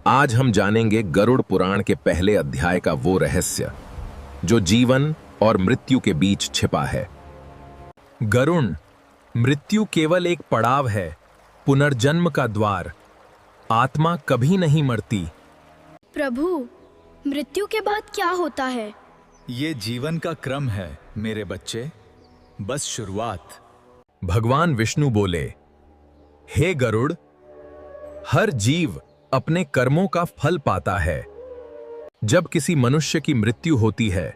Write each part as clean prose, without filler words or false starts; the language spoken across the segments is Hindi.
आज हम जानेंगे गरुड़ पुराण के पहले अध्याय का वो रहस्य जो जीवन और मृत्यु के बीच छिपा है। गरुड़, मृत्यु केवल एक पड़ाव है, पुनर्जन्म का द्वार। आत्मा कभी नहीं मरती। प्रभु, मृत्यु के बाद क्या होता है? ये जीवन का क्रम है मेरे बच्चे, बस शुरुआत। भगवान विष्णु बोले, हे गरुड़, हर जीव अपने कर्मों का फल पाता है। जब किसी मनुष्य की मृत्यु होती है,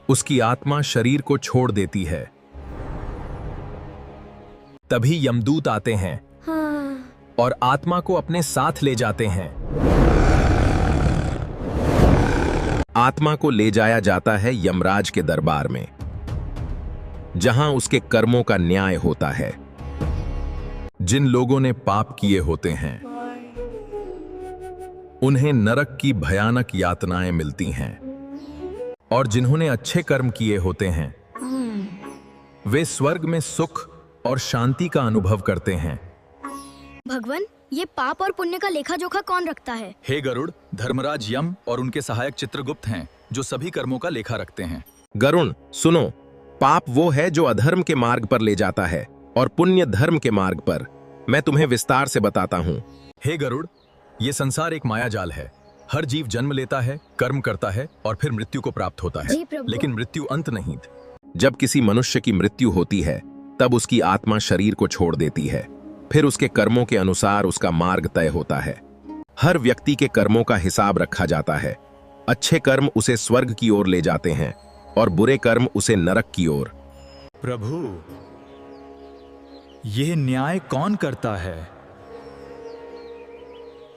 उसकी आत्मा शरीर को छोड़ देती है। तभी यमदूत आते हैं और आत्मा को अपने साथ ले जाते हैं। आत्मा को ले जाया जाता है यमराज के दरबार में, जहां उसके कर्मों का न्याय होता है। जिन लोगों ने पाप किए होते हैं, उन्हें नरक की भयानक यातनाएं मिलती हैं, और जिन्होंने अच्छे कर्म किए होते हैं, वे स्वर्ग में सुख और शांति का अनुभव करते हैं। भगवान, ये पाप और पुण्य का लेखा जोखा कौन रखता है? हे गरुड़, धर्मराज यम और उनके सहायक चित्रगुप्त हैं, जो सभी कर्मों का लेखा रखते हैं। गरुड़ सुनो, पाप वो है जो अधर्म के मार्ग पर ले जाता है और पुण्य धर्म के मार्ग पर। मैं तुम्हें विस्तार से बताता हूँ। हे गरुड़, ये संसार एक मायाजाल है। हर जीव जन्म लेता है, कर्म करता है और फिर मृत्यु को प्राप्त होता है, लेकिन मृत्यु अंत नहीं। जब किसी मनुष्य की मृत्यु होती है, तब उसकी आत्मा शरीर को छोड़ देती है। फिर उसके कर्मों के अनुसार उसका मार्ग तय होता है। हर व्यक्ति के कर्मों का हिसाब रखा जाता है। अच्छे कर्म उसे स्वर्ग की ओर ले जाते हैं और बुरे कर्म उसे नरक की ओर। प्रभु, यह न्याय कौन करता है?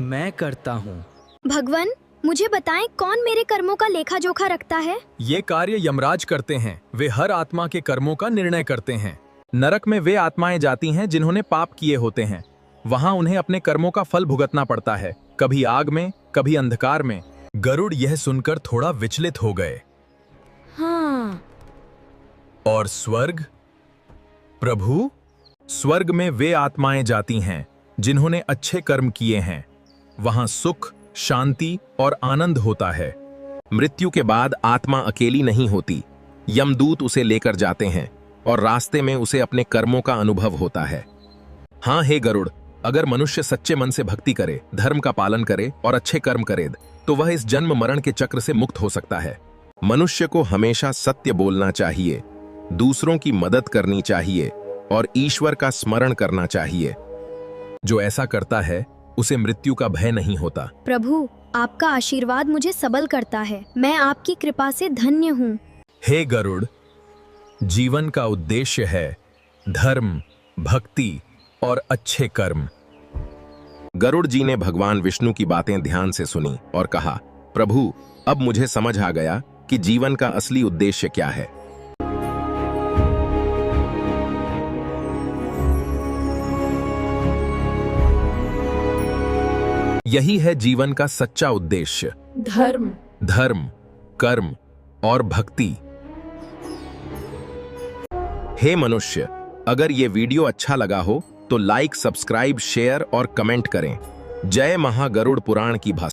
मैं करता हूँ। भगवान, मुझे बताएं, कौन मेरे कर्मों का लेखा जोखा रखता है? ये कार्य यमराज करते हैं। वे हर आत्मा के कर्मों का निर्णय करते हैं। नरक में वे आत्माएं जाती हैं जिन्होंने पाप किए होते हैं। वहां उन्हें अपने कर्मों का फल भुगतना पड़ता है, कभी आग में, कभी अंधकार में। गरुड़ यह सुनकर थोड़ा विचलित हो गए। हाँ। और स्वर्ग? प्रभु, स्वर्ग में वे आत्माएं जाती हैं जिन्होंने अच्छे कर्म किए हैं। वहां सुख, शांति और आनंद होता है। मृत्यु के बाद आत्मा अकेली नहीं होती। यमदूत उसे लेकर जाते हैं और रास्ते में उसे अपने कर्मों का अनुभव होता है। हाँ हे गरुड़, अगर मनुष्य सच्चे मन से भक्ति करे, धर्म का पालन करे और अच्छे कर्म करे, तो वह इस जन्म मरण के चक्र से मुक्त हो सकता है। मनुष्य को हमेशा सत्य बोलना चाहिए, दूसरों की मदद करनी चाहिए और ईश्वर का स्मरण करना चाहिए। जो ऐसा करता है, उसे मृत्यु का भय नहीं होता। प्रभु, आपका आशीर्वाद मुझे सबल करता है। मैं आपकी कृपा से धन्य हूँ। हे गरुड़, जीवन का उद्देश्य है धर्म, भक्ति और अच्छे कर्म। गरुड़ जी ने भगवान विष्णु की बातें ध्यान से सुनी और कहा, प्रभु, अब मुझे समझ आ गया कि जीवन का असली उद्देश्य क्या है। यही है जीवन का सच्चा उद्देश्य, धर्म, कर्म और भक्ति। हे मनुष्य, अगर ये वीडियो अच्छा लगा हो तो लाइक, सब्सक्राइब, शेयर और कमेंट करें। जय महागरुड़ पुराण की भाषा।